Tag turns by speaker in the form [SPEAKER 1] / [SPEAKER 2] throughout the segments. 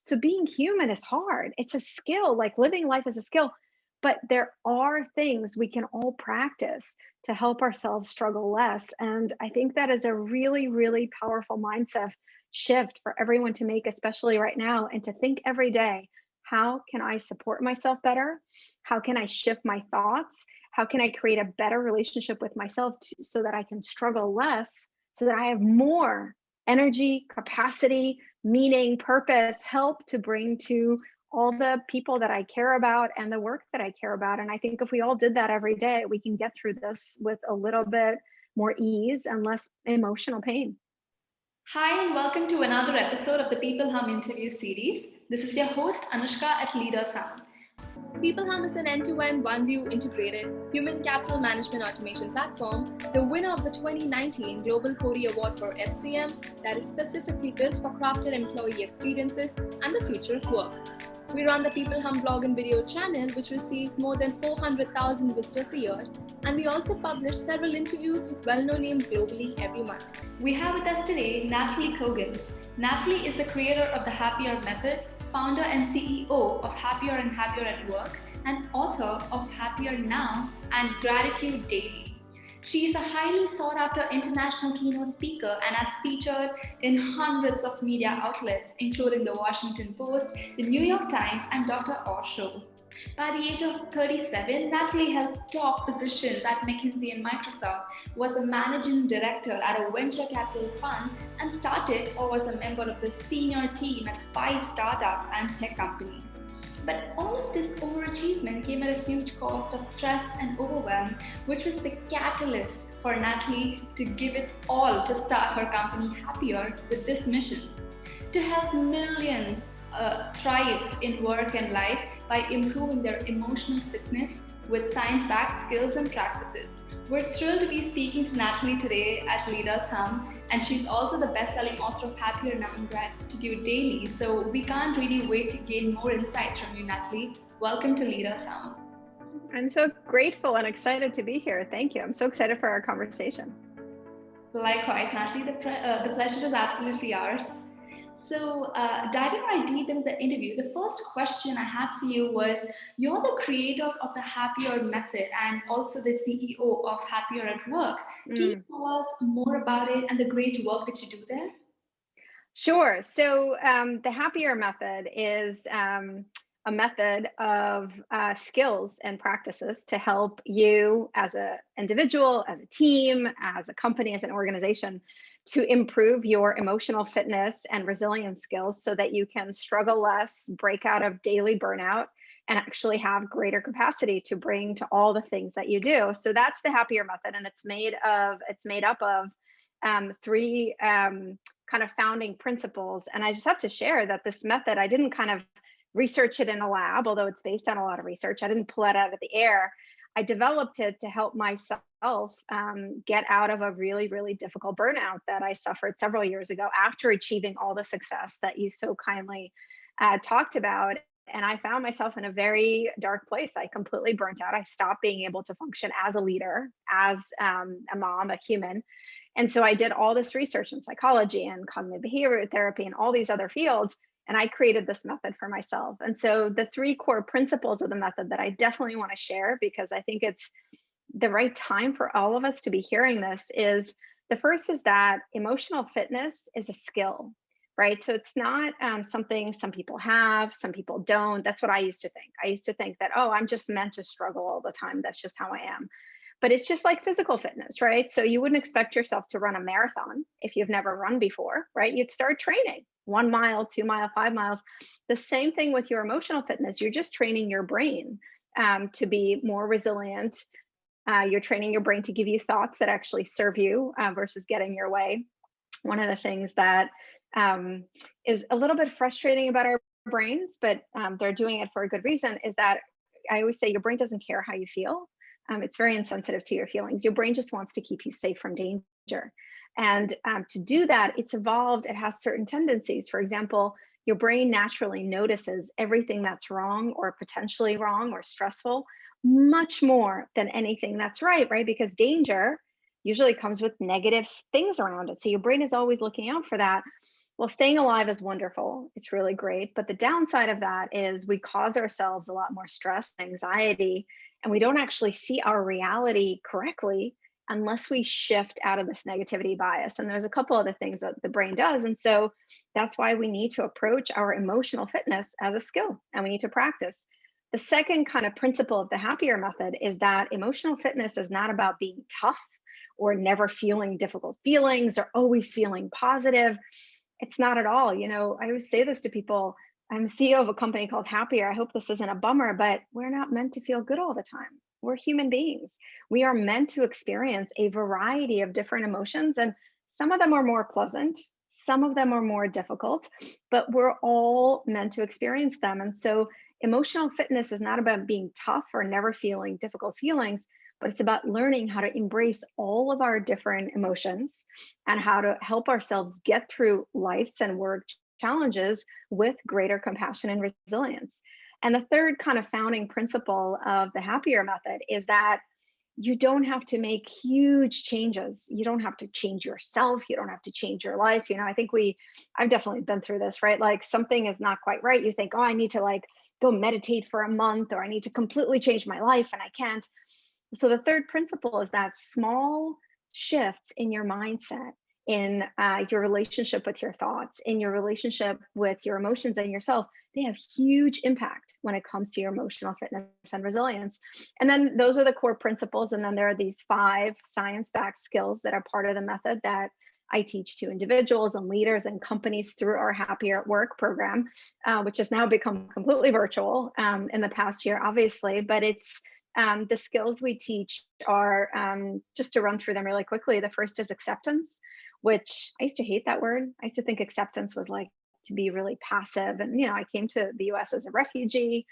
[SPEAKER 1] So being human is hard. It's a skill, like living life is a skill. But there are things we can all practice to help ourselves struggle less. And I think that is a really, really powerful mindset shift for everyone to make, especially right now, and to think every day, how can I support myself better? How can I shift my thoughts? How can I create a better relationship with myself so that I can struggle less, so that I have more energy, capacity, meaning, purpose, help to bring to all the people that I care about and the work that I care about. And I think if we all did that every day, we can get through this with a little bit more ease and less emotional pain.
[SPEAKER 2] Hi, and welcome to another episode of the peopleHum interview series. This is your host, Anushka at peopleHum. peopleHum is an end-to-end one-view integrated human capital management automation platform, the winner of the 2019 Global Cody Award for HCM that is specifically built for crafted employee experiences and the future of work. We run the peopleHum blog and video channel, which receives more than 400,000 visitors a year, and we also publish several interviews with well-known names globally every month. We have with us today Nataly Kogan. Nataly is the creator of the Happier Method, founder and CEO of Happier and Happier at Work, and author of Happier Now and Gratitude Daily. She is a highly sought-after international keynote speaker and has featured in hundreds of media outlets, including the Washington Post, the New York Times, and Dr. Oz Show. By the age of 37, Nataly held top positions at McKinsey and Microsoft, was a managing director at a venture capital fund, and started or was a member of the senior team at 5 startups and tech companies. But all of this overachievement came at a huge cost of stress and overwhelm, which was the catalyst for Nataly to give it all to start her company Happier with this mission: to help millions thrive in work and life by improving their emotional fitness with science-backed skills and practices. We're thrilled to be speaking to Nataly today at peopleHum, and she's also the best-selling author of Happier Now and Gratitude Daily. So we can't really wait to gain more insights from you, Nataly. Welcome to peopleHum.
[SPEAKER 1] I'm so grateful and excited to be here. Thank you. I'm so excited for our conversation.
[SPEAKER 2] Likewise, Nataly, the pleasure is absolutely ours. So diving right deep into the interview, the first question I had for you was, you're the creator of the Happier Method and also the CEO of Happier at Work. Can you tell us more about it and the great work that you do there?
[SPEAKER 1] Sure. So the Happier Method is a method of skills and practices to help you as an individual, as a team, as a company, as an organization, to improve your emotional fitness and resilience skills so that you can struggle less, break out of daily burnout, and actually have greater capacity to bring to all the things that you do. So that's the Happier Method, and it's made up of 3 kind of founding principles. And I just have to share that this method, I didn't kind of research it in a lab, although it's based on a lot of research. I didn't pull it out of the air. I developed it to help myself get out of a really, really difficult burnout that I suffered several years ago after achieving all the success that you so kindly talked about. And I found myself in a very dark place. I completely burnt out. I stopped being able to function as a leader, as a mom, a human. And so I did all this research in psychology and cognitive behavior therapy and all these other fields. And I created this method for myself. And so the 3 core principles of the method that I definitely want to share, because I think it's the right time for all of us to be hearing this, is the first is that emotional fitness is a skill, right? So it's not something some people have, some people don't. That's what I used to think. I used to think that, oh, I'm just meant to struggle all the time. That's just how I am. But it's just like physical fitness, right? So you wouldn't expect yourself to run a marathon if you've never run before, right? You'd start training 1 mile, 2 mile, 5 miles. The same thing with your emotional fitness. You're just training your brain to be more resilient. You're training your brain to give you thoughts that actually serve you versus getting your way. One of the things that is a little bit frustrating about our brains, but they're doing it for a good reason, is that I always say your brain doesn't care how you feel. It's very insensitive to your feelings. Your brain just wants to keep you safe from danger. And to do that, it's evolved. It has certain tendencies. For example, your brain naturally notices everything that's wrong or potentially wrong or stressful much more than anything that's right? Because danger usually comes with negative things around it. So your brain is always looking out for that. Well, staying alive is wonderful. It's really great. But the downside of that is we cause ourselves a lot more stress, anxiety, and we don't actually see our reality correctly unless we shift out of this negativity bias. And there's a couple other things that the brain does. And so that's why we need to approach our emotional fitness as a skill and we need to practice. The second kind of principle of the happier method is that emotional fitness is not about being tough or never feeling difficult feelings or always feeling positive. It's not at all. I always say this to people. I'm CEO of a company called Happier. I hope this isn't a bummer, but we're not meant to feel good all the time. We're human beings. We are meant to experience a variety of different emotions, and some of them are more pleasant, some of them are more difficult, but we're all meant to experience them. And so, emotional fitness is not about being tough or never feeling difficult feelings, but it's about learning how to embrace all of our different emotions and how to help ourselves get through life's and work challenges with greater compassion and resilience. And the third kind of founding principle of the happier method is that you don't have to make huge changes. You don't have to change yourself. You don't have to change your life. I think I've definitely been through this, right? Like something is not quite right. You think, oh, I need to like go meditate for a month, or I need to completely change my life, and I can't. So the third principle is that small shifts in your mindset, in your relationship with your thoughts, in your relationship with your emotions and yourself, they have huge impact when it comes to your emotional fitness and resilience. And then those are the core principles. And then there are these 5 science-backed skills that are part of the method that I teach to individuals and leaders and companies through our Happier at Work program, which has now become completely virtual in the past year, obviously. But it's the skills we teach are, just to run through them really quickly. The first is acceptance, which I used to hate that word. I used to think acceptance was like to be really passive. And, I came to the US as a refugee,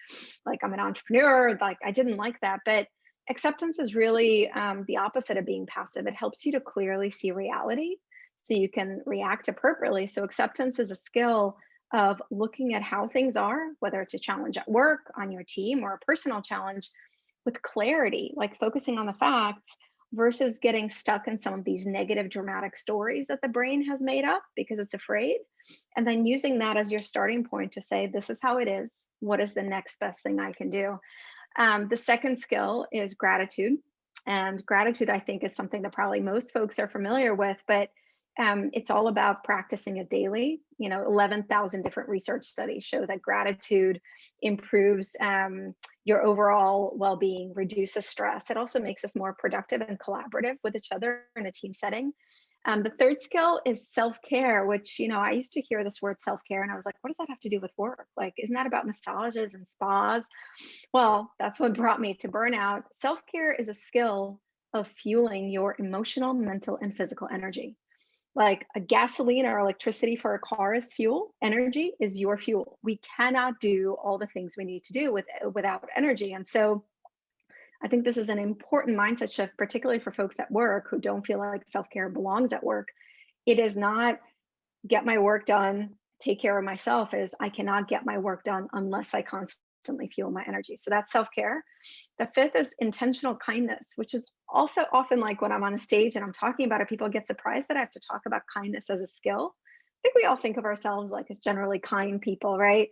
[SPEAKER 1] like I'm an entrepreneur, like I didn't like that. But acceptance is really the opposite of being passive. It helps you to clearly see reality so you can react appropriately. So acceptance is a skill of looking at how things are, whether it's a challenge at work, on your team, or a personal challenge, with clarity, like focusing on the facts versus getting stuck in some of these negative dramatic stories that the brain has made up because it's afraid. And then using that as your starting point to say, this is how it is. What is the next best thing I can do? The second skill is gratitude. And gratitude, I think, is something that probably most folks are familiar with, but it's all about practicing it daily. 11,000 different research studies show that gratitude improves your overall well-being, reduces stress. It also makes us more productive and collaborative with each other in a team setting. The third skill is self-care, which, I used to hear this word self-care and I was like, what does that have to do with work? Like, isn't that about massages and spas? Well, that's what brought me to burnout. Self-care is a skill of fueling your emotional, mental, and physical energy. Like a gasoline or electricity for a car is fuel, energy is your fuel. We cannot do all the things we need to do without energy. And so I think this is an important mindset shift, particularly for folks at work who don't feel like self-care belongs at work. It is not get my work done, take care of myself. Is I cannot get my work done unless I constantly fuel my energy. So that's self-care. The fifth is intentional kindness, which is also often like when I'm on a stage and I'm talking about it, people get surprised that I have to talk about kindness as a skill. I think we all think of ourselves like as generally kind people, right?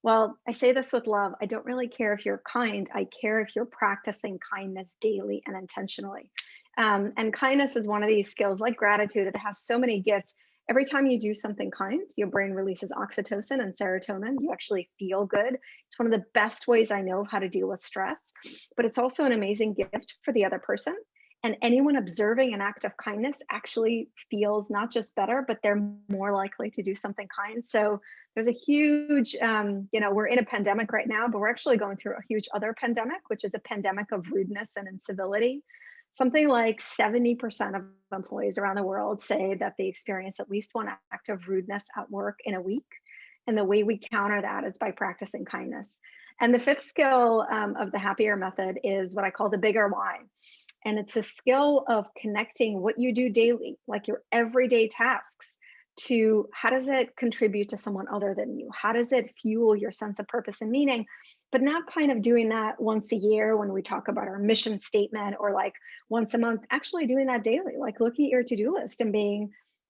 [SPEAKER 1] Well, I say this with love. I don't really care if you're kind. I care if you're practicing kindness daily and intentionally. And kindness is one of these skills, like gratitude. It has so many gifts. Every time you do something kind, your brain releases oxytocin and serotonin. You actually feel good. It's one of the best ways I know of how to deal with stress, but it's also an amazing gift for the other person. And anyone observing an act of kindness actually feels not just better, but they're more likely to do something kind. So there's a huge, we're in a pandemic right now, but we're actually going through a huge other pandemic, which is a pandemic of rudeness and incivility. Something like 70% of employees around the world say that they experience at least one act of rudeness at work in a week. And the way we counter that is by practicing kindness. And the fifth skill of the happier method is what I call the bigger why. And it's a skill of connecting what you do daily, like your everyday tasks, to how does it contribute to someone other than you? How does it fuel your sense of purpose and meaning? But not kind of doing that once a year when we talk about our mission statement, or like once a month, actually doing that daily, like looking at your to-do list and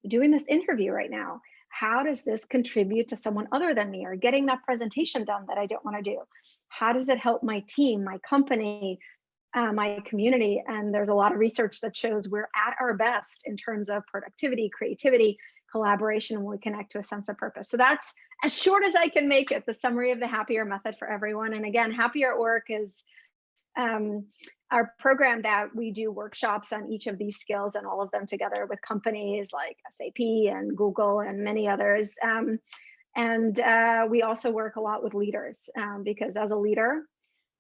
[SPEAKER 1] doing this interview right now. how does this contribute to someone other than me, or getting that presentation done that I don't want to do? How does it help my team, my company, my community? And there's a lot of research that shows we're at our best in terms of productivity, creativity, collaboration when we connect to a sense of purpose. So that's as short as I can make it, the summary of the Happier method for everyone. And again, Happier at Work is our program that we do workshops on each of these skills, and all of them together with companies like SAP and Google and many others. And we also work a lot with leaders, because as a leader,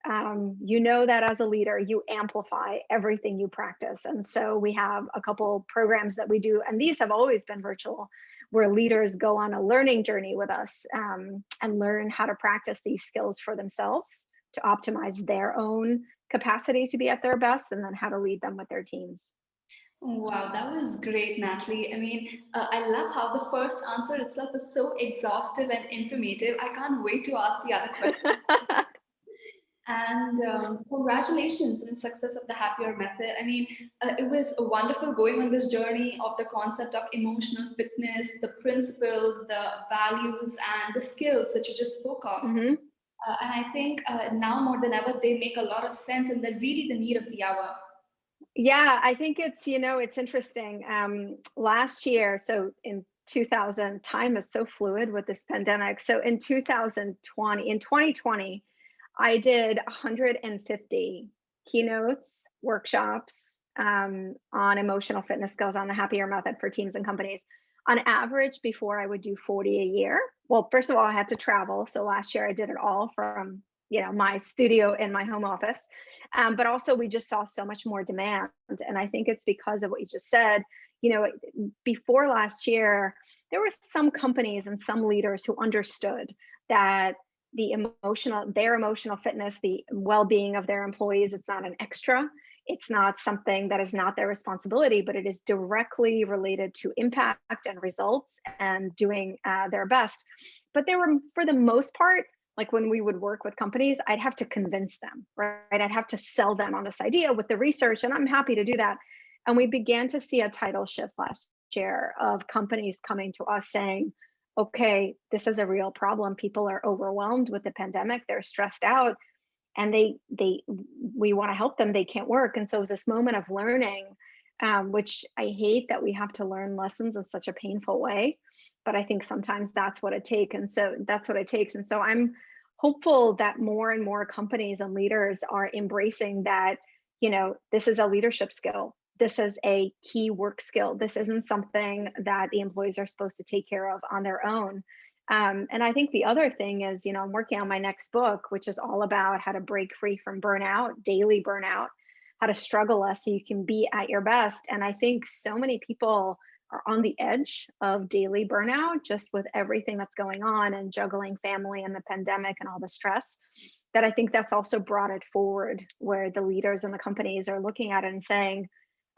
[SPEAKER 1] you know that as a leader, you amplify everything you practice. And so we have a couple programs that we do, and these have always been virtual, where leaders go on a learning journey with us, and learn how to practice these skills for themselves to optimize their own capacity to be at their best, and then how to lead them with their teams.
[SPEAKER 2] Wow, that was great, Natalie. I mean, I love how the first answer itself is so exhaustive and informative. I can't wait to ask the other question. And congratulations on the success of the Happier method. I mean, it was wonderful going on this journey of the concept of emotional fitness, the principles, the values, and the skills that you just spoke of.
[SPEAKER 1] Mm-hmm.
[SPEAKER 2] And I think now more than ever, they make a lot of sense, and they're really the need of the hour.
[SPEAKER 1] Yeah, I think it's, it's interesting. Last year, so in 2000, time is so fluid with this pandemic. So in 2020, I did 150 keynotes, workshops, on emotional fitness skills on the Happier method for teams and companies. On average, before I would do 40 a year. Well, first of all, I had to travel. So last year I did it all from, my studio in my home office. But also we just saw so much more demand. And I think it's because of what you just said. Before last year, there were some companies and some leaders who understood that their emotional fitness, the well-being of their employees, it's not an extra. It's not something that is not their responsibility, but it is directly related to impact and results and doing their best. But there were, for the most part, like when we would work with companies, I'd have to convince them, right? I'd have to sell them on this idea with the research, and I'm happy to do that. And we began to see a tidal shift last year of companies coming to us saying, okay, this is a real problem. People are overwhelmed with the pandemic. They're stressed out, and we want to help them. They can't work. And so it was this moment of learning, which I hate that we have to learn lessons in such a painful way, but I think sometimes that's what it takes. And so that's what it takes. And so I'm hopeful that more and more companies and leaders are embracing that, this is a leadership skill. This is a key work skill. This isn't something that the employees are supposed to take care of on their own. And I think the other thing is, I'm working on my next book, which is all about how to break free from burnout, daily burnout, how to struggle less so you can be at your best. And I think so many people are on the edge of daily burnout, just with everything that's going on and juggling family and the pandemic and all the stress, that I think that's also brought it forward, where the leaders and the companies are looking at it and saying,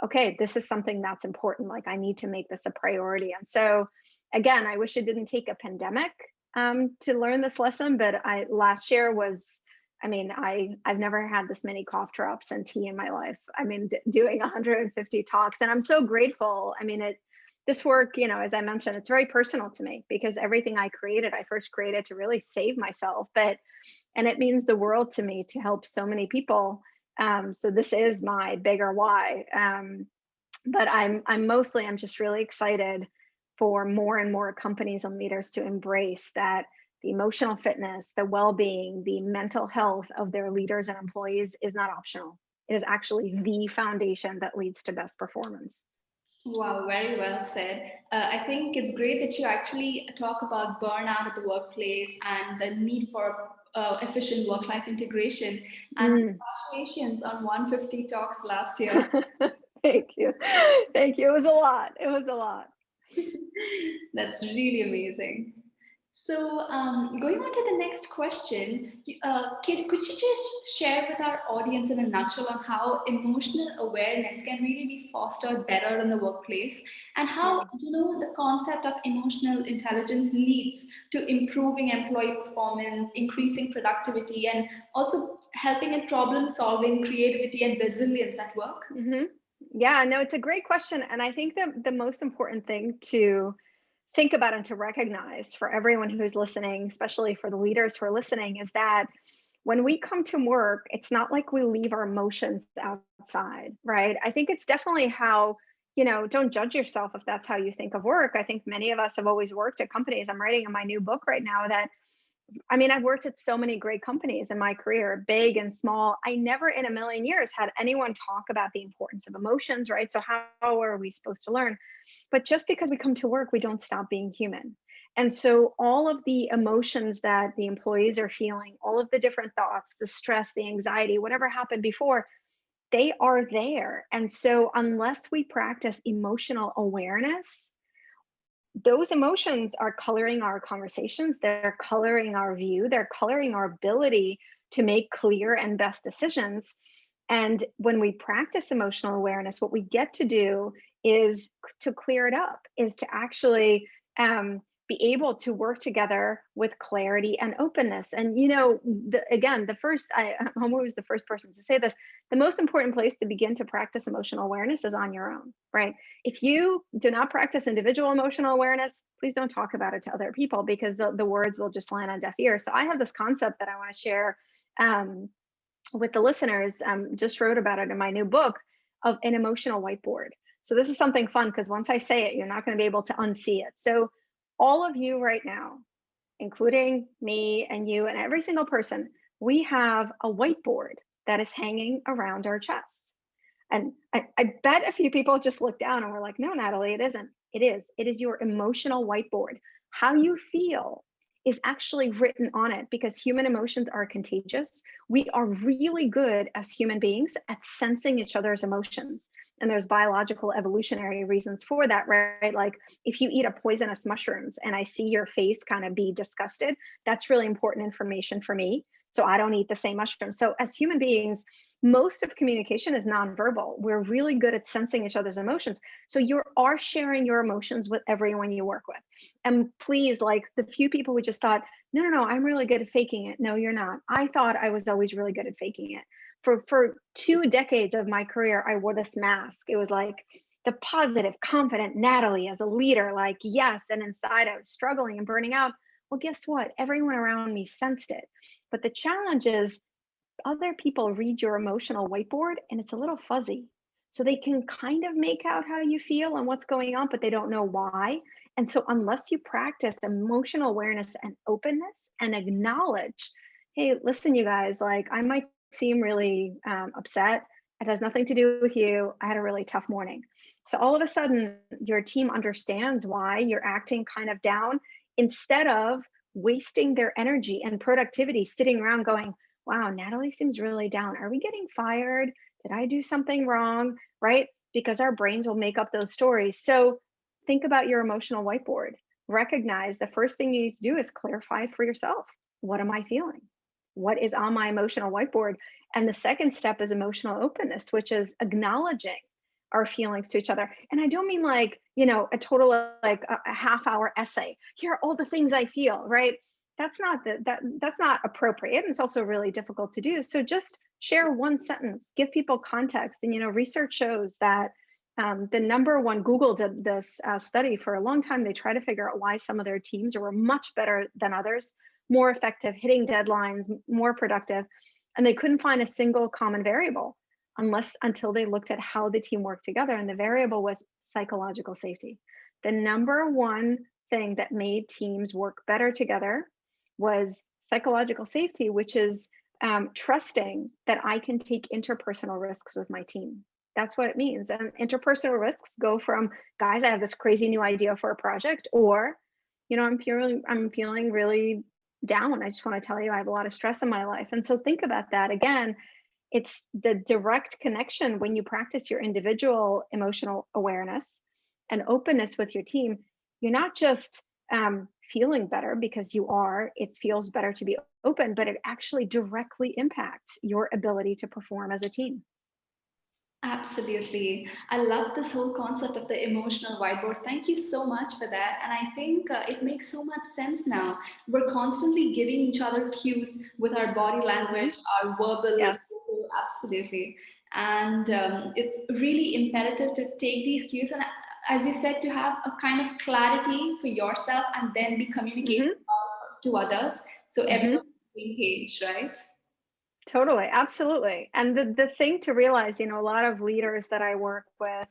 [SPEAKER 1] okay, this is something that's important. Like, I need to make this a priority. And so again, I wish it didn't take a pandemic to learn this lesson, but last year was, I've never had this many cough drops and tea in my life. Doing 150 talks, and I'm so grateful. This work, as I mentioned, it's very personal to me, because everything I first created to really save myself, and it means the world to me to help so many people. So this is my bigger why. But I'm just really excited for more and more companies and leaders to embrace that the emotional fitness, the well-being, the mental health of their leaders and employees is not optional. It is actually the foundation that leads to best performance.
[SPEAKER 2] Wow, very well said. I think it's great that you actually talk about burnout at the workplace and the need for efficient work-life integration. And congratulations on 150 talks last year.
[SPEAKER 1] Thank you. Thank you. It was a lot. It was a lot.
[SPEAKER 2] That's really amazing. So, going on to the next question, could you just share with our audience in a nutshell on how emotional awareness can really be fostered better in the workplace, and how the concept of emotional intelligence leads to improving employee performance, increasing productivity, and also helping in problem solving, creativity, and resilience at work?
[SPEAKER 1] Yeah, no, it's a great question. And I think that the most important thing to think about and to recognize for everyone who's listening, especially for the leaders who are listening, is that when we come to work, it's not like we leave our emotions outside, right? I think it's definitely how, don't judge yourself if that's how you think of work. I think many of us have always worked at companies. I'm writing in my new book right now that, I mean, I've worked at so many great companies in my career, big and small. I never in a million years had anyone talk about the importance of emotions, right? So how are we supposed to learn? But just because we come to work, we don't stop being human. And so all of the emotions that the employees are feeling, all of the different thoughts, the stress, the anxiety, whatever happened before, they are there. And so unless we practice emotional awareness, those emotions are coloring our conversations, they're coloring our view, they're coloring our ability to make clear and best decisions. And when we practice emotional awareness, what we get to do is to clear it up, is to actually be able to work together with clarity and openness. And again, I'm always the first person to say this. The most important place to begin to practice emotional awareness is on your own, right? If you do not practice individual emotional awareness, please don't talk about it to other people, because the words will just land on deaf ears. So I have this concept that I want to share with the listeners. Just wrote about it in my new book, of an emotional whiteboard. So this is something fun, because once I say it, you're not going to be able to unsee it. So all of you right now, including me and you and every single person, we have a whiteboard that is hanging around our chest. And I bet a few people just looked down and were like, no, Nataly, it isn't. It is. It is your emotional whiteboard. How you feel is actually written on it, because human emotions are contagious. We are really good as human beings at sensing each other's emotions. And there's biological evolutionary reasons for that, right? Like if you eat a poisonous mushrooms and I see your face kind of be disgusted, that's really important information for me. So I don't eat the same mushrooms. So as human beings, most of communication is nonverbal. We're really good at sensing each other's emotions. So you are sharing your emotions with everyone you work with. And please, like the few people who just thought, no, I'm really good at faking it. No, you're not. I thought I was always really good at faking it. For 2 decades of my career, I wore this mask. It was like the positive, confident Nataly as a leader, like, yes. And inside I was struggling and burning out. Well, guess what? Everyone around me sensed it. But the challenge is other people read your emotional whiteboard and it's a little fuzzy. So they can kind of make out how you feel and what's going on, but they don't know why. And so unless you practice emotional awareness and openness and acknowledge, hey, listen, you guys, like I might seem really upset. It has nothing to do with you. I had a really tough morning. So all of a sudden, your team understands why you're acting kind of down, instead of wasting their energy and productivity sitting around going, wow, Nataly seems really down. Are we getting fired? Did I do something wrong? Right? Because our brains will make up those stories. So think about your emotional whiteboard. Recognize the first thing you need to do is clarify for yourself. What am I feeling? What is on my emotional whiteboard? And the second step is emotional openness, which is acknowledging our feelings to each other. And I don't mean like, a total like a half hour essay. Here are all the things I feel, right? That's not that's not appropriate. And it's also really difficult to do. So just share one sentence, give people context. And research shows that the number one, Google did this study for a long time. They try to figure out why some of their teams were much better than others, more effective, hitting deadlines, more productive. And they couldn't find a single common variable until they looked at how the team worked together. And the variable was psychological safety. The number one thing that made teams work better together was psychological safety, which is trusting that I can take interpersonal risks with my team. That's what it means. And interpersonal risks go from, guys, I have this crazy new idea for a project, or, I'm feeling really down. I just want to tell you I have a lot of stress in my life. And so think about that again. It's the direct connection when you practice your individual emotional awareness and openness with your team. You're not just feeling better because you are, it feels better to be open, but it actually directly impacts your ability to perform as a team.
[SPEAKER 2] Absolutely. I love this whole concept of the emotional whiteboard. Thank you so much for that. And I think it makes so much sense now. We're constantly giving each other cues with our body language, our verbal,
[SPEAKER 1] Yes.
[SPEAKER 2] absolutely. And it's really imperative to take these cues. And as you said, to have a kind of clarity for yourself and then be communicating
[SPEAKER 1] Hmm.
[SPEAKER 2] to others, so everyone's
[SPEAKER 1] Hmm.
[SPEAKER 2] on the same page, right?
[SPEAKER 1] Totally, absolutely. And the thing to realize, a lot of leaders that I work with,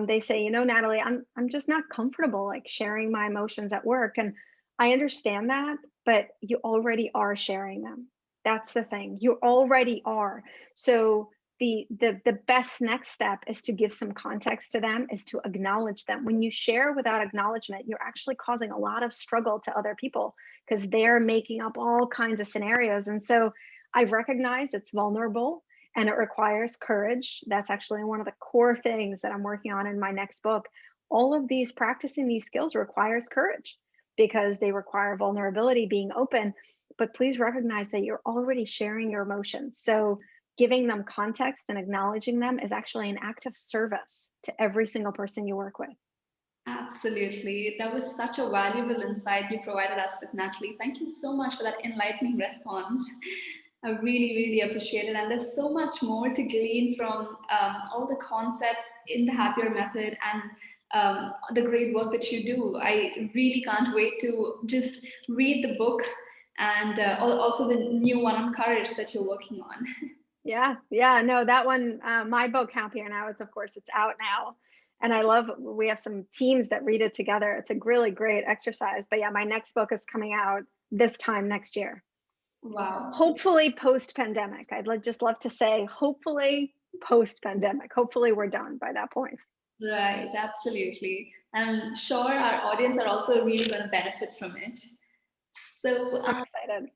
[SPEAKER 1] they say, Natalie, I'm just not comfortable like sharing my emotions at work. And I understand that, but you already are sharing them. That's the thing. You already are. So the best next step is to give some context to them, is to acknowledge them. When you share without acknowledgement, you're actually causing a lot of struggle to other people because they're making up all kinds of scenarios. And so I recognize it's vulnerable and it requires courage. That's actually one of the core things that I'm working on in my next book. All of these practicing these skills requires courage because they require vulnerability, being open. But please recognize that you're already sharing your emotions. So giving them context and acknowledging them is actually an act of service to every single person you work with.
[SPEAKER 2] Absolutely. That was such a valuable insight you provided us with, Natalie. Thank you so much for that enlightening response. I really, really appreciate it. And there's so much more to glean from all the concepts in the Happier Method and the great work that you do. I really can't wait to just read the book and also the new one on courage that you're working on.
[SPEAKER 1] Yeah, yeah, no, that one, my book, Happier Now, is of course it's out now. And I love we have some teams that read it together. It's a really great exercise. But yeah, my next book is coming out this time next year.
[SPEAKER 2] Wow.
[SPEAKER 1] Hopefully post pandemic. Just love to say, hopefully post pandemic. Hopefully we're done by that point.
[SPEAKER 2] Right, absolutely. I'm sure our audience are also really going to benefit from it. So,
[SPEAKER 1] I'm excited.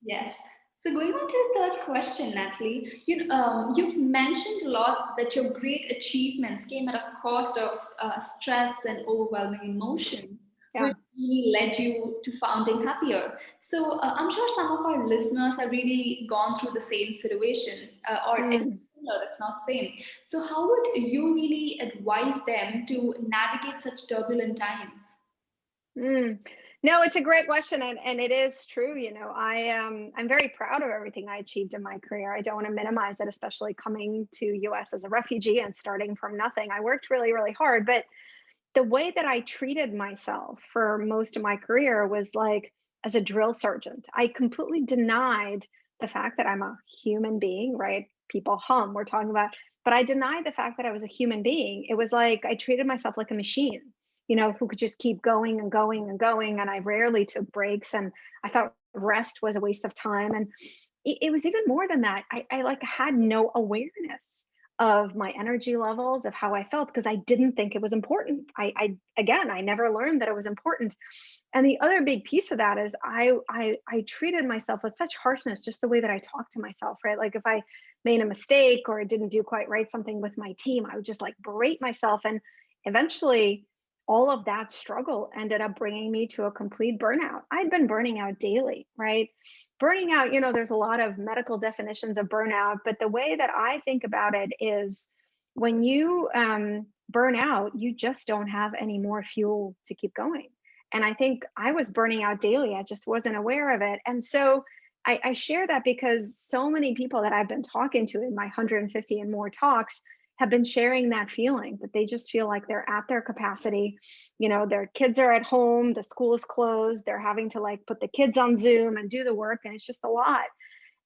[SPEAKER 2] yes. So going on to the third question, Natalie, you've mentioned a lot that your great achievements came at a cost of stress and overwhelming emotions,
[SPEAKER 1] Yeah.
[SPEAKER 2] which really led you to founding Happier. So I'm sure some of our listeners have really gone through the same situations, or at least
[SPEAKER 1] Mm.
[SPEAKER 2] similar, if not same. So how would you really advise them to navigate such turbulent times?
[SPEAKER 1] Mm. No, it's a great question, and it is true. I'm very proud of everything I achieved in my career. I don't want to minimize it, especially coming to US as a refugee and starting from nothing. I worked really, really hard, but the way that I treated myself for most of my career was like as a drill sergeant. I completely denied the fact that I'm a human being, right? People hum, we're talking about, but I denied the fact that I was a human being. It was like I treated myself like a machine, who could just keep going and going and going. And I rarely took breaks. And I thought rest was a waste of time. And it was even more than that. I like had no awareness of my energy levels, of how I felt, because I didn't think it was important. I never learned that it was important. And the other big piece of that is I treated myself with such harshness, just the way that I talked to myself, right? Like if I made a mistake or didn't do quite right something with my team, I would just like berate myself. And eventually all of that struggle ended up bringing me to a complete burnout. I'd been burning out daily, right? Burning out, there's a lot of medical definitions of burnout, but the way that I think about it is when you burn out, you just don't have any more fuel to keep going. And I think I was burning out daily. I just wasn't aware of it. And so I share that because so many people that I've been talking to in my 150 and more talks have been sharing that feeling, that they just feel like they're at their capacity. Their kids are at home, the school is closed, they're having to like put the kids on Zoom and do the work, and it's just a lot.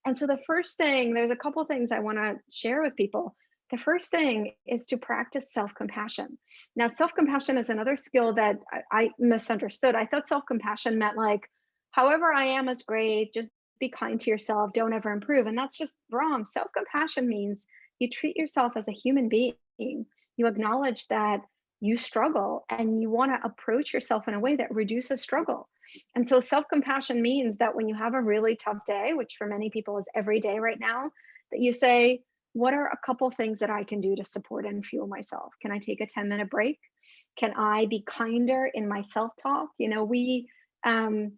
[SPEAKER 1] And so the first thing, there's a couple things I want to share with people. The first thing is to practice self-compassion. Now, self-compassion is another skill that I misunderstood. I thought self-compassion meant like, however I am is great, just be kind to yourself, don't ever improve. And that's just wrong. Self-compassion means you treat yourself as a human being. You acknowledge that you struggle and you want to approach yourself in a way that reduces struggle. And so self compassion means that when you have a really tough day, which for many people is every day right now, that you say, what are a couple things that I can do to support and fuel myself? Can I take a 10-minute break? Can I be kinder in my self talk? We um,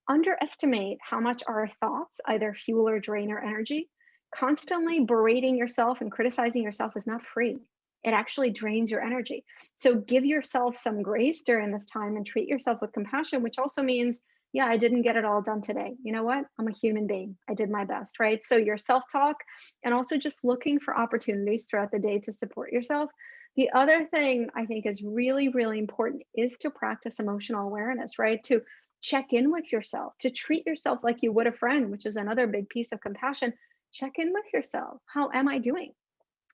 [SPEAKER 1] underestimate how much our thoughts either fuel or drain our energy. Constantly berating yourself and criticizing yourself is not free. It actually drains your energy. So give yourself some grace during this time and treat yourself with compassion, which also means, yeah, I didn't get it all done today. You know what? I'm a human being. I did my best, right? So your self talk and also just looking for opportunities throughout the day to support yourself. The other thing I think is really, really important is to practice emotional awareness, right? To check in with yourself, to treat yourself like you would a friend, which is another big piece of compassion. Check in with yourself. How am I doing?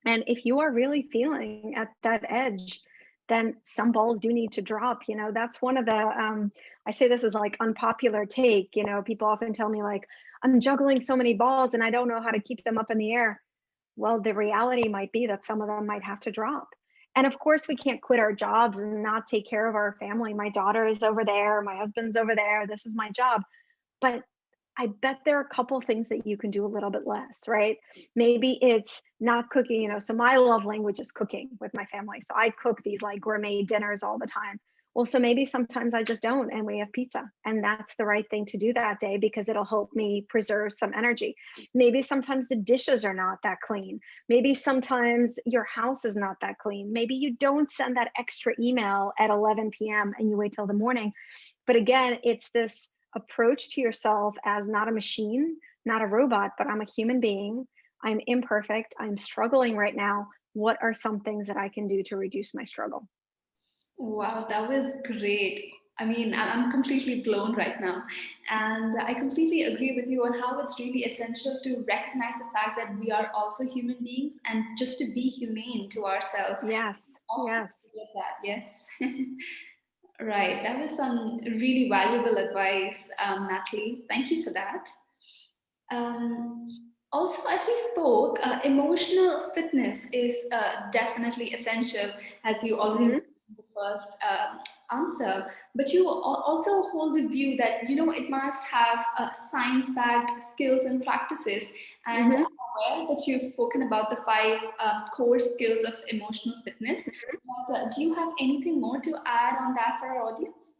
[SPEAKER 1] And if you are really feeling at that edge, then some balls do need to drop. That's one of the, I say this is like unpopular take. People often tell me, like, I'm juggling so many balls and I don't know how to keep them up in the air. Well, the reality might be that some of them might have to drop. And of course, we can't quit our jobs and not take care of our family. My daughter is over there, my husband's over there. This is my job. But I bet there are a couple things that you can do a little bit less, right? Maybe it's not cooking, so my love language is cooking with my family. So I cook these like gourmet dinners all the time. Well, so maybe sometimes I just don't and we have pizza. And that's the right thing to do that day because it'll help me preserve some energy. Maybe sometimes the dishes are not that clean. Maybe sometimes your house is not that clean. Maybe you don't send that extra email at 11 p.m. and you wait till the morning. But again, it's this approach to yourself as not a machine, not a robot, but I'm a human being. I'm imperfect. I'm struggling right now. What are some things that I can do to reduce my struggle?
[SPEAKER 2] Wow, that was great. I mean, I'm completely blown right now. And I completely agree with you on how it's really essential to recognize the fact that we are also human beings and just to be humane to ourselves.
[SPEAKER 1] Yes,
[SPEAKER 2] Often
[SPEAKER 1] yes.
[SPEAKER 2] forget that, yes. Right, that was some really valuable advice, Natalie. Thank you for that. Also, as we spoke, emotional fitness is definitely essential, as you already
[SPEAKER 1] Hmm.
[SPEAKER 2] mentioned in the first answer. But you also hold the view that it must have science-backed skills and practices. And
[SPEAKER 1] Hmm.
[SPEAKER 2] I'm aware that you've spoken about the five core skills of emotional fitness. But do you have anything more to add on that for our audience?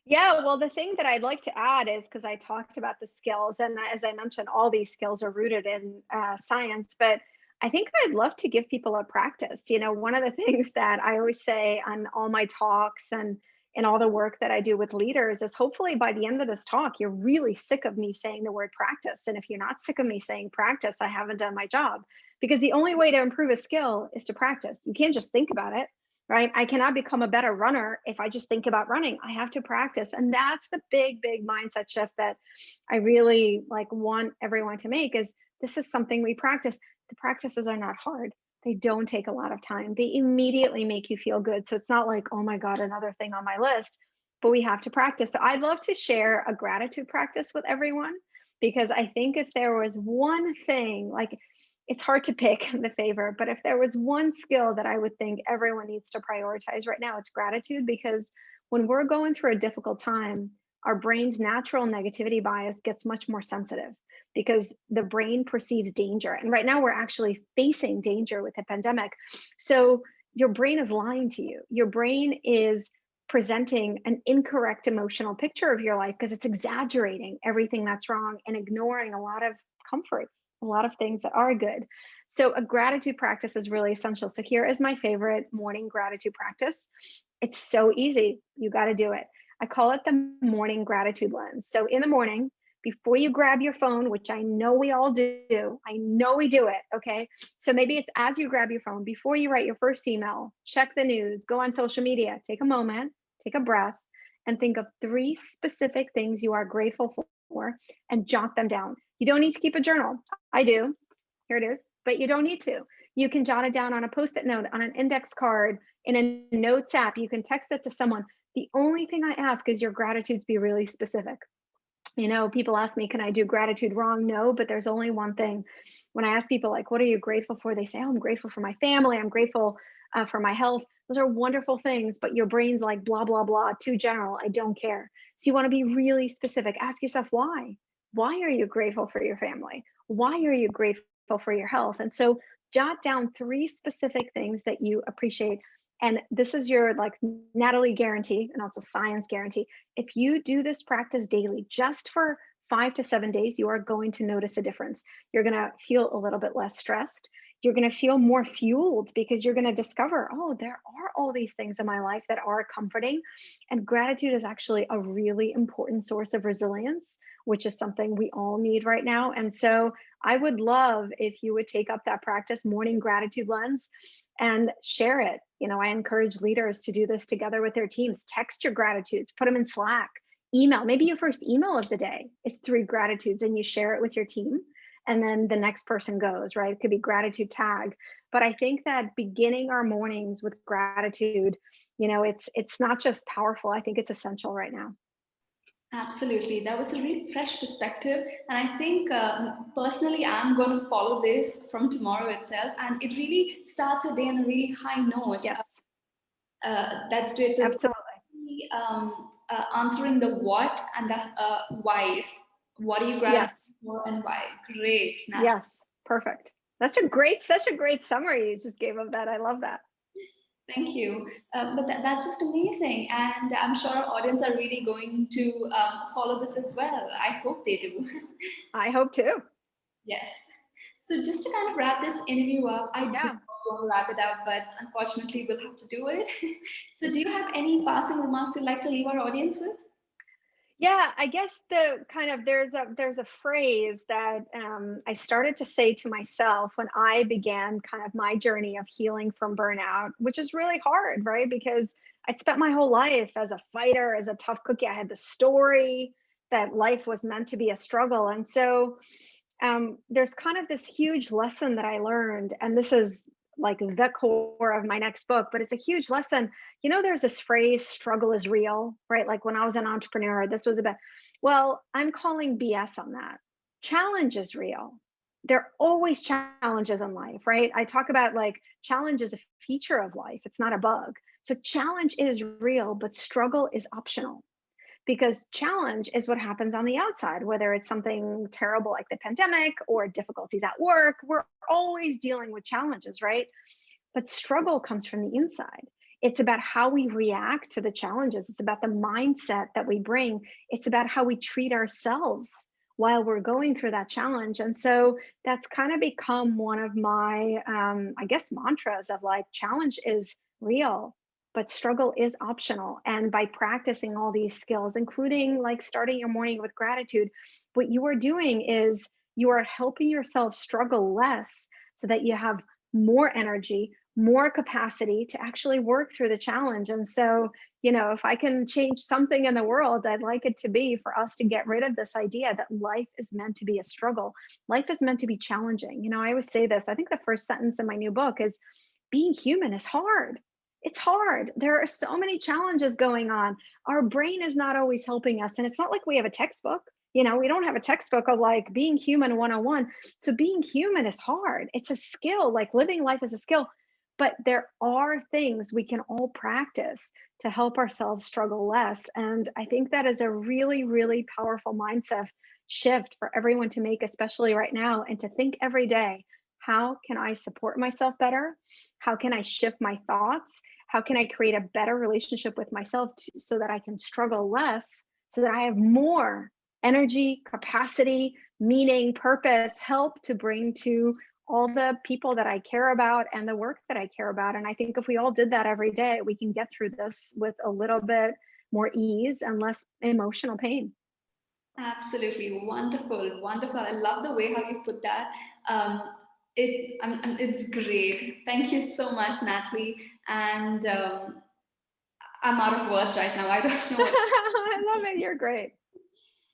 [SPEAKER 1] Yeah, well, the thing that I'd like to add is because I talked about the skills, and as I mentioned, all these skills are rooted in science, but I think I'd love to give people a practice. One of the things that I always say on all my talks and in all the work that I do with leaders is hopefully by the end of this talk, you're really sick of me saying the word practice. And if you're not sick of me saying practice, I haven't done my job. Because the only way to improve a skill is to practice. You can't just think about it, right? I cannot become a better runner if I just think about running. I have to practice. And that's the big, big mindset shift that I really want everyone to make is this is something we practice. The practices are not hard. They don't take a lot of time. They immediately make you feel good. So it's not like, oh my God, another thing on my list, but we have to practice. So I'd love to share a gratitude practice with everyone because I think if there was one thing, like it's hard to pick the favorite, but if there was one skill that I would think everyone needs to prioritize right now, it's gratitude. Because when we're going through a difficult time, our brain's natural negativity bias gets much more sensitive because the brain perceives danger. And right now, we're actually facing danger with the pandemic. So your brain is lying to you. Your brain is presenting an incorrect emotional picture of your life because it's exaggerating everything that's wrong and ignoring a lot of comforts, a lot of things that are good. So a gratitude practice is really essential. So here is my favorite morning gratitude practice. It's so easy. You got to do it. I call it the morning gratitude lens. So in the morning, before you grab your phone, which I know we all do, I know we do it. Okay. So maybe it's as you grab your phone, before you write your first email, check the news, go on social media, take a moment, take a breath, and think of three specific things you are grateful for and jot them down. You don't need to keep a journal. I do. Here it is, but you don't need to. You can jot it down on a post it note, on an index card, in a notes app. You can text it to someone. The only thing I ask is your gratitudes be really specific. People ask me, can I do gratitude wrong? No, but there's only one thing. When I ask people, like, what are you grateful for? They say, oh, I'm grateful for my family. I'm grateful for my health. Those are wonderful things, but your brain's like, blah, blah, blah, too general. I don't care. So you want to be really specific. Ask yourself, why? Why are you grateful for your family? Why are you grateful for your health? And so jot down three specific things that you appreciate. And this is your Natalie guarantee and also science guarantee. If you do this practice daily, just for 5 to 7 days, you are going to notice a difference. You're going to feel a little bit less stressed. You're going to feel more fueled because you're going to discover, oh, there are all these things in my life that are comforting. And gratitude is actually a really important source of resilience which is something we all need right now. And so I would love if you would take up that practice, morning gratitude lens, and share it. I encourage leaders to do this together with their teams. Text your gratitudes, put them in Slack, email. Maybe your first email of the day is 3 gratitudes and you share it with your team. And then the next person goes, right? It could be gratitude tag. But I think that beginning our mornings with gratitude, it's not just powerful. I think it's essential right now.
[SPEAKER 2] Absolutely. That was a really fresh perspective. And I think personally, I'm going to follow this from tomorrow itself. And it really starts a day on a really high note.
[SPEAKER 1] Yes,
[SPEAKER 2] That's great. So it's
[SPEAKER 1] absolutely.
[SPEAKER 2] really, answering the what and the whys. What are you gratitude
[SPEAKER 1] Yes,
[SPEAKER 2] for and why? Great, Natalie.
[SPEAKER 1] yes, perfect. Such a great summary you just gave of that. I love that.
[SPEAKER 2] Thank you. But that's just amazing. And I'm sure our audience are really going to follow this as well. I hope they do.
[SPEAKER 1] I hope too.
[SPEAKER 2] Yes. So just to kind of wrap this interview up, I did
[SPEAKER 1] Yeah.
[SPEAKER 2] not want to wrap it up, but unfortunately we'll have to do it. So do you have any passing remarks you'd like to leave our audience with?
[SPEAKER 1] Yeah, I guess there's a phrase that I started to say to myself when I began kind of my journey of healing from burnout, which is really hard, right? Because I'd spent my whole life as a fighter, as a tough cookie. I had the story that life was meant to be a struggle, and so there's kind of this huge lesson that I learned, and this is like the core of my next book, but it's a huge lesson. There's this phrase, struggle is real, right? Like when I was an entrepreneur, this was about, well, I'm calling BS on that. Challenge is real. There are always challenges in life, right? I talk about like challenge is a feature of life, it's not a bug. So challenge is real, but struggle is optional because challenge is what happens on the outside, whether it's something terrible like the pandemic or difficulties at work. We're always dealing with challenges, right? But struggle comes from the inside. It's about how we react to the challenges. It's about the mindset that we bring. It's about how we treat ourselves while we're going through that challenge. And so that's kind of become one of my, I guess, mantras of like, challenge is real, but struggle is optional. And by practicing all these skills, including like starting your morning with gratitude, what you are doing is you are helping yourself struggle less so that you have more energy, more capacity to actually work through the challenge. And so, if I can change something in the world, I'd like it to be for us to get rid of this idea that life is meant to be a struggle. Life is meant to be challenging. I always say this. I think the first sentence in my new book is being human is hard. It's hard. There are so many challenges going on. Our brain is not always helping us. And it's not like we have a textbook. We don't have a textbook of like being human 101. So being human is hard. It's a skill, like living life is a skill. But there are things we can all practice to help ourselves struggle less. And I think that is a really, really powerful mindset shift for everyone to make, especially right now, and to think every day, how can I support myself better? How can I shift my thoughts? How can I create a better relationship with myself so that I can struggle less, so that I have more energy, capacity, meaning, purpose, help to bring to all the people that I care about and the work that I care about. And I think if we all did that every day, we can get through this with a little bit more ease and less emotional pain.
[SPEAKER 2] Absolutely wonderful, wonderful. I love the way how you put that. It's great. Thank you so much, Natalie. And I'm out of words right now. I don't know what.
[SPEAKER 1] I love it. You're great.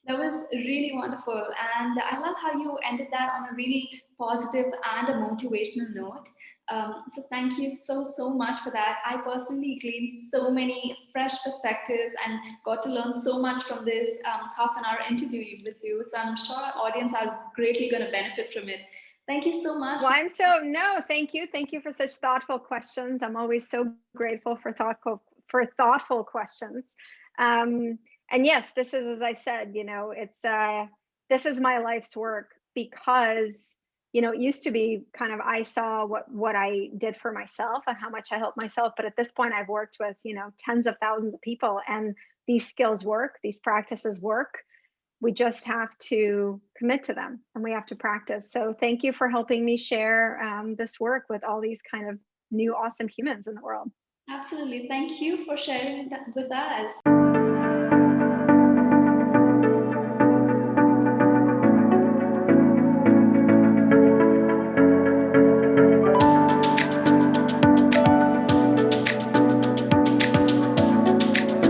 [SPEAKER 2] That was really wonderful. And I love how you ended that on a really positive and a motivational note. So thank you so, so much for that. I personally gleaned so many fresh perspectives and got to learn so much from this half an hour interview with you. So I'm sure our audience are greatly going to benefit from it. Thank you so much.
[SPEAKER 1] Well, no, thank you. Thank you for such thoughtful questions. I'm always so grateful for thoughtful questions. And yes, this is, as I said, this is my life's work because, it used to be kind of, I saw what I did for myself and how much I helped myself. But at this point I've worked with, tens of thousands of people, and these skills work, these practices work. We just have to commit to them and we have to practice. So thank you for helping me share this work with all these kind of new awesome humans in the world.
[SPEAKER 2] Absolutely. Thank you for sharing that with us.